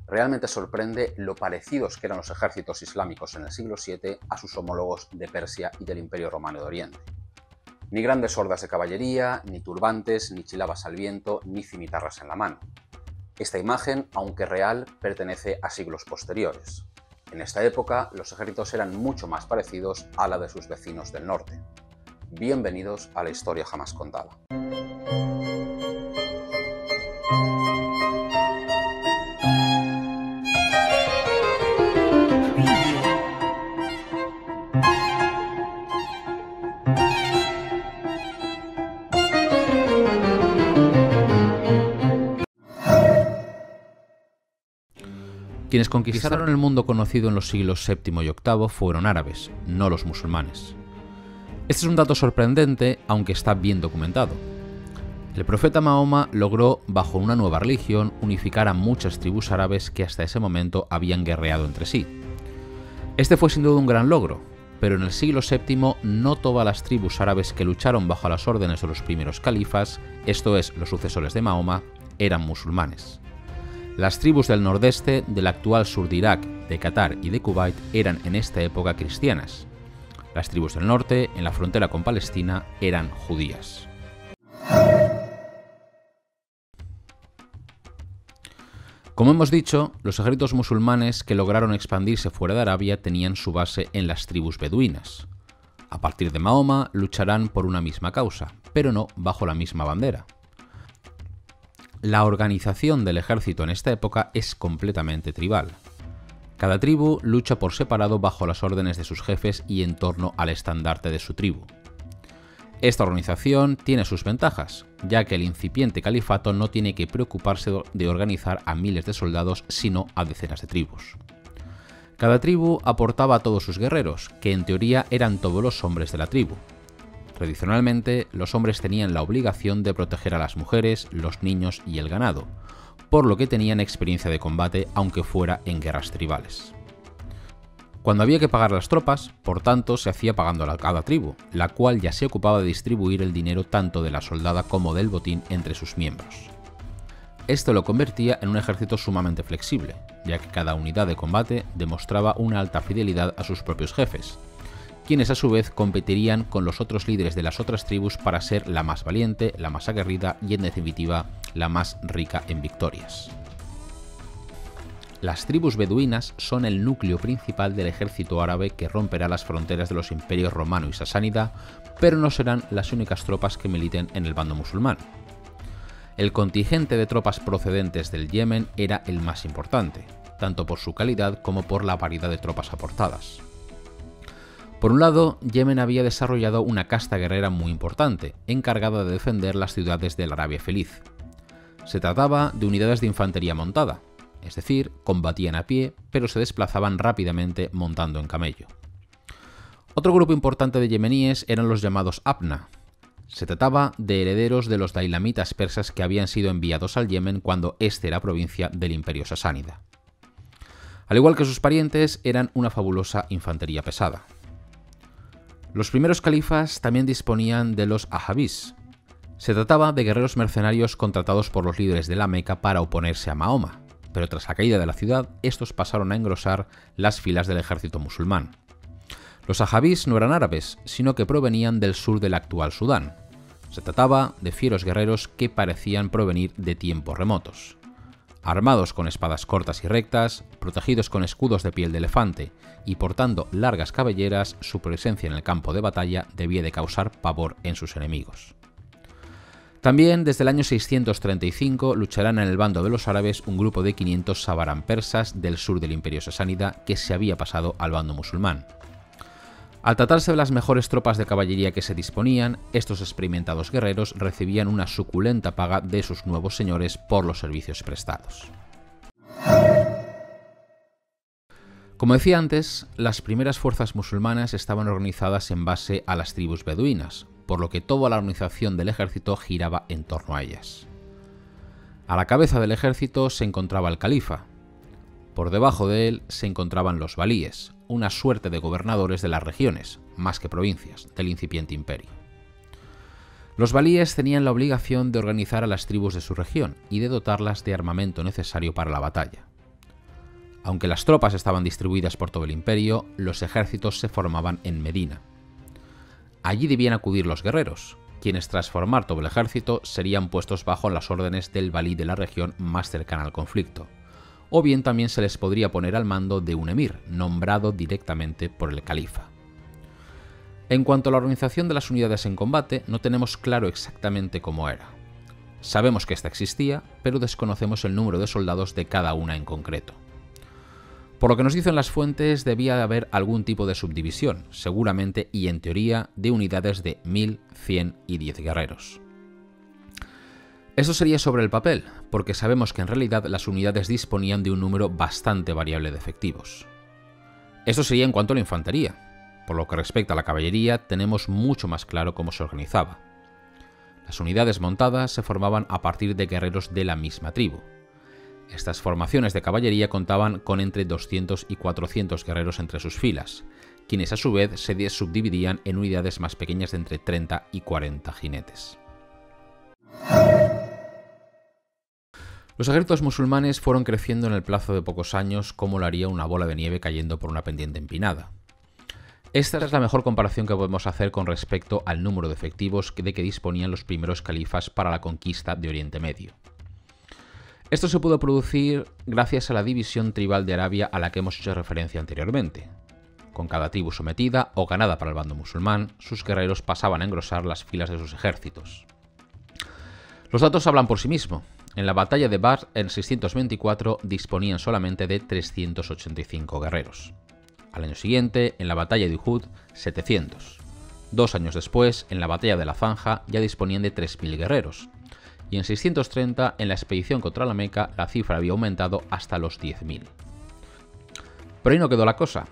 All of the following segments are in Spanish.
Realmente sorprende lo parecidos que eran los ejércitos islámicos en el siglo VII a sus homólogos de Persia y del Imperio Romano de Oriente. Ni grandes hordas de caballería, ni turbantes, ni chilabas al viento, ni cimitarras en la mano. Esta imagen, aunque real, pertenece a siglos posteriores. En esta época, los ejércitos eran mucho más parecidos a la de sus vecinos del norte. Bienvenidos a la historia jamás contada. Quienes conquistaron el mundo conocido en los siglos VII y VIII fueron árabes, no los musulmanes. Este es un dato sorprendente, aunque está bien documentado. El profeta Mahoma logró, bajo una nueva religión, unificar a muchas tribus árabes que hasta ese momento habían guerreado entre sí. Este fue sin duda un gran logro, pero en el siglo VII no todas las tribus árabes que lucharon bajo las órdenes de los primeros califas, esto es, los sucesores de Mahoma, eran musulmanes. Las tribus del nordeste, del actual sur de Irak, de Qatar y de Kuwait eran en esta época cristianas. Las tribus del norte, en la frontera con Palestina, eran judías. Como hemos dicho, los ejércitos musulmanes que lograron expandirse fuera de Arabia tenían su base en las tribus beduinas. A partir de Mahoma lucharán por una misma causa, pero no bajo la misma bandera. La organización del ejército en esta época es completamente tribal. Cada tribu lucha por separado bajo las órdenes de sus jefes y en torno al estandarte de su tribu. Esta organización tiene sus ventajas, ya que el incipiente califato no tiene que preocuparse de organizar a miles de soldados, sino a decenas de tribus. Cada tribu aportaba a todos sus guerreros, que en teoría eran todos los hombres de la tribu. Tradicionalmente, los hombres tenían la obligación de proteger a las mujeres, los niños y el ganado, por lo que tenían experiencia de combate aunque fuera en guerras tribales. Cuando había que pagar a las tropas, por tanto, se hacía pagando a cada tribu, la cual ya se ocupaba de distribuir el dinero tanto de la soldada como del botín entre sus miembros. Esto lo convertía en un ejército sumamente flexible, ya que cada unidad de combate demostraba una alta fidelidad a sus propios jefes, quienes a su vez competirían con los otros líderes de las otras tribus para ser la más valiente, la más aguerrida y en definitiva la más rica en victorias. Las tribus beduinas son el núcleo principal del ejército árabe que romperá las fronteras de los imperios romano y sasánida, pero no serán las únicas tropas que militen en el bando musulmán. El contingente de tropas procedentes del Yemen era el más importante, tanto por su calidad como por la variedad de tropas aportadas. Por un lado, Yemen había desarrollado una casta guerrera muy importante, encargada de defender las ciudades de la Arabia Feliz. Se trataba de unidades de infantería montada, es decir, combatían a pie, pero se desplazaban rápidamente montando en camello. Otro grupo importante de yemeníes eran los llamados Abna. Se trataba de herederos de los dailamitas persas que habían sido enviados al Yemen cuando este era provincia del Imperio Sasánida. Al igual que sus parientes, eran una fabulosa infantería pesada. Los primeros califas también disponían de los ahabís. Se trataba de guerreros mercenarios contratados por los líderes de la Meca para oponerse a Mahoma, pero tras la caída de la ciudad, estos pasaron a engrosar las filas del ejército musulmán. Los ahabís no eran árabes, sino que provenían del sur del actual Sudán. Se trataba de fieros guerreros que parecían provenir de tiempos remotos. Armados con espadas cortas y rectas, protegidos con escudos de piel de elefante y portando largas cabelleras, su presencia en el campo de batalla debía de causar pavor en sus enemigos. También desde el año 635 lucharán en el bando de los árabes un grupo de 500 sabarán persas del sur del Imperio Sasánida que se había pasado al bando musulmán. Al tratarse de las mejores tropas de caballería que se disponían, estos experimentados guerreros recibían una suculenta paga de sus nuevos señores por los servicios prestados. Como decía antes, las primeras fuerzas musulmanas estaban organizadas en base a las tribus beduinas, por lo que toda la organización del ejército giraba en torno a ellas. A la cabeza del ejército se encontraba el califa. Por debajo de él se encontraban los valíes, una suerte de gobernadores de las regiones, más que provincias, del incipiente imperio. Los valíes tenían la obligación de organizar a las tribus de su región y de dotarlas de armamento necesario para la batalla. Aunque las tropas estaban distribuidas por todo el imperio, los ejércitos se formaban en Medina. Allí debían acudir los guerreros, quienes tras formar todo el ejército serían puestos bajo las órdenes del valí de la región más cercana al conflicto, o bien también se les podría poner al mando de un emir, nombrado directamente por el califa. En cuanto a la organización de las unidades en combate, no tenemos claro exactamente cómo era. Sabemos que esta existía, pero desconocemos el número de soldados de cada una en concreto. Por lo que nos dicen las fuentes, debía haber algún tipo de subdivisión, seguramente y en teoría de unidades de 1000, 100 y 10 guerreros. Esto sería sobre el papel, porque sabemos que en realidad las unidades disponían de un número bastante variable de efectivos. Esto sería en cuanto a la infantería. Por lo que respecta a la caballería, tenemos mucho más claro cómo se organizaba. Las unidades montadas se formaban a partir de guerreros de la misma tribu. Estas formaciones de caballería contaban con entre 200 y 400 guerreros entre sus filas, quienes a su vez se subdividían en unidades más pequeñas de entre 30 y 40 jinetes. Los ejércitos musulmanes fueron creciendo en el plazo de pocos años como lo haría una bola de nieve cayendo por una pendiente empinada. Esta es la mejor comparación que podemos hacer con respecto al número de efectivos de que disponían los primeros califas para la conquista de Oriente Medio. Esto se pudo producir gracias a la división tribal de Arabia a la que hemos hecho referencia anteriormente. Con cada tribu sometida o ganada para el bando musulmán, sus guerreros pasaban a engrosar las filas de sus ejércitos. Los datos hablan por sí mismos. En la batalla de Badr en 624 disponían solamente de 385 guerreros. Al año siguiente, en la batalla de Uhud, 700. 2 años después, en la batalla de la Zanja, ya disponían de 3000 guerreros. Y en 630, en la expedición contra la Meca, la cifra había aumentado hasta los 10.000. Pero ahí no quedó la cosa.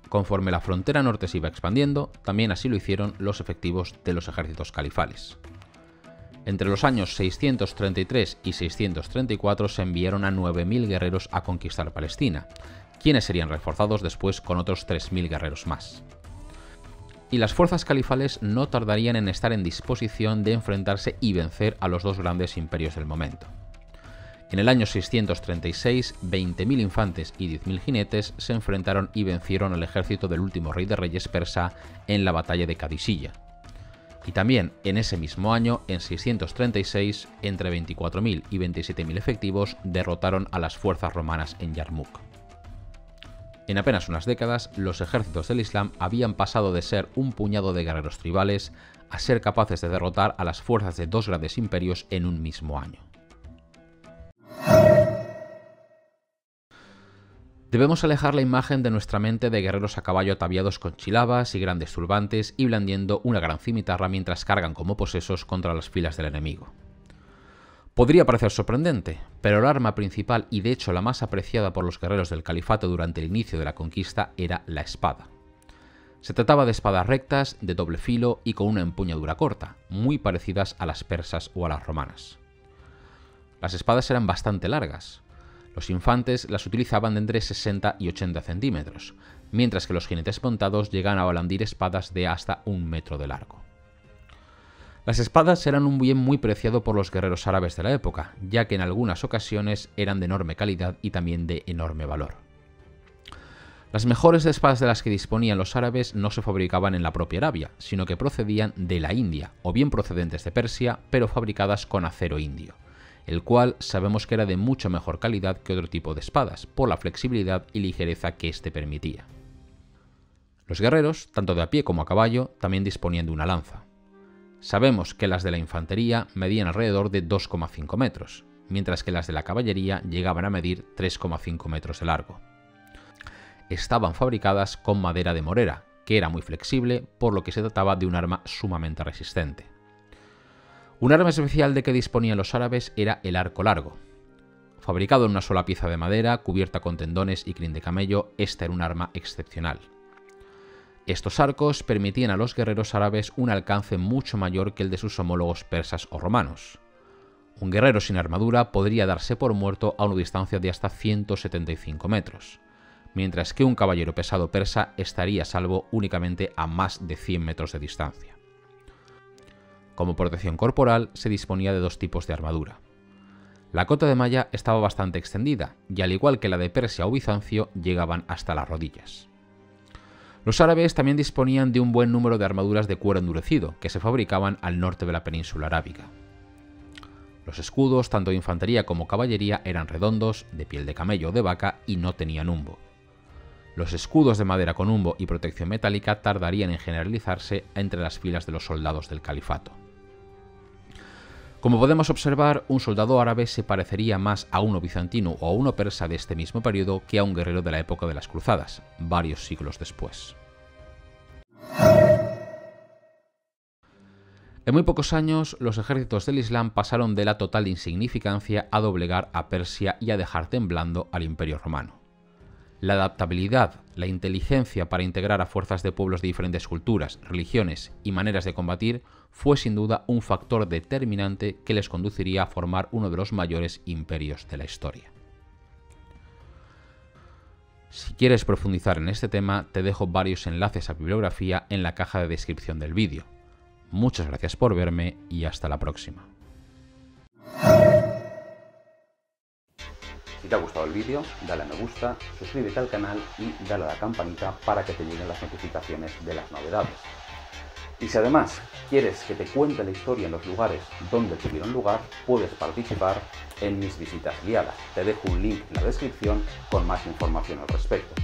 Conforme la frontera norte se iba expandiendo, también así lo hicieron los efectivos de los ejércitos califales. Entre los años 633 y 634 se enviaron a 9.000 guerreros a conquistar Palestina, quienes serían reforzados después con otros 3.000 guerreros más. Y las fuerzas califales no tardarían en estar en disposición de enfrentarse y vencer a los dos grandes imperios del momento. En el año 636, 20.000 infantes y 10.000 jinetes se enfrentaron y vencieron al ejército del último rey de reyes persa en la batalla de Qadisiyah. Y también en ese mismo año, en 636, entre 24.000 y 27.000 efectivos derrotaron a las fuerzas romanas en Yarmouk. En apenas unas décadas, los ejércitos del Islam habían pasado de ser un puñado de guerreros tribales a ser capaces de derrotar a las fuerzas de dos grandes imperios en un mismo año. Debemos alejar la imagen de nuestra mente de guerreros a caballo ataviados con chilabas y grandes turbantes y blandiendo una gran cimitarra mientras cargan como posesos contra las filas del enemigo. Podría parecer sorprendente, pero el arma principal y de hecho la más apreciada por los guerreros del califato durante el inicio de la conquista era la espada. Se trataba de espadas rectas, de doble filo y con una empuñadura corta, muy parecidas a las persas o a las romanas. Las espadas eran bastante largas. Los infantes las utilizaban de entre 60 y 80 centímetros, mientras que los jinetes montados llegan a blandir espadas de hasta 1 metro de largo. Las espadas eran un bien muy preciado por los guerreros árabes de la época, ya que en algunas ocasiones eran de enorme calidad y también de enorme valor. Las mejores espadas de las que disponían los árabes no se fabricaban en la propia Arabia, sino que procedían de la India, o bien procedentes de Persia, pero fabricadas con acero indio, el cual sabemos que era de mucho mejor calidad que otro tipo de espadas, por la flexibilidad y ligereza que éste permitía. Los guerreros, tanto de a pie como a caballo, también disponían de una lanza. Sabemos que las de la infantería medían alrededor de 2,5 metros, mientras que las de la caballería llegaban a medir 3,5 metros de largo. Estaban fabricadas con madera de morera, que era muy flexible, por lo que se trataba de un arma sumamente resistente. Un arma especial de que disponían los árabes era el arco largo. Fabricado en una sola pieza de madera, cubierta con tendones y crin de camello, esta era un arma excepcional. Estos arcos permitían a los guerreros árabes un alcance mucho mayor que el de sus homólogos persas o romanos. Un guerrero sin armadura podría darse por muerto a una distancia de hasta 175 metros, mientras que un caballero pesado persa estaría a salvo únicamente a más de 100 metros de distancia. Como protección corporal se disponía de dos tipos de armadura. La cota de malla estaba bastante extendida y, al igual que la de Persia o Bizancio, llegaban hasta las rodillas. Los árabes también disponían de un buen número de armaduras de cuero endurecido, que se fabricaban al norte de la península arábiga. Los escudos, tanto de infantería como caballería, eran redondos, de piel de camello o de vaca y no tenían humbo. Los escudos de madera con humbo y protección metálica tardarían en generalizarse entre las filas de los soldados del califato. Como podemos observar, un soldado árabe se parecería más a uno bizantino o a uno persa de este mismo periodo que a un guerrero de la época de las cruzadas, varios siglos después. En muy pocos años, los ejércitos del Islam pasaron de la total insignificancia a doblegar a Persia y a dejar temblando al Imperio Romano. La adaptabilidad, la inteligencia para integrar a fuerzas de pueblos de diferentes culturas, religiones y maneras de combatir fue sin duda un factor determinante que les conduciría a formar uno de los mayores imperios de la historia. Si quieres profundizar en este tema, te dejo varios enlaces a bibliografía en la caja de descripción del vídeo. Muchas gracias por verme y hasta la próxima. Si te ha gustado el vídeo, dale a me gusta, suscríbete al canal y dale a la campanita para que te lleguen las notificaciones de las novedades. Y si además quieres que te cuente la historia en los lugares donde tuvieron lugar, puedes participar en mis visitas guiadas. Te dejo un link en la descripción con más información al respecto.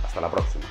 Hasta la próxima.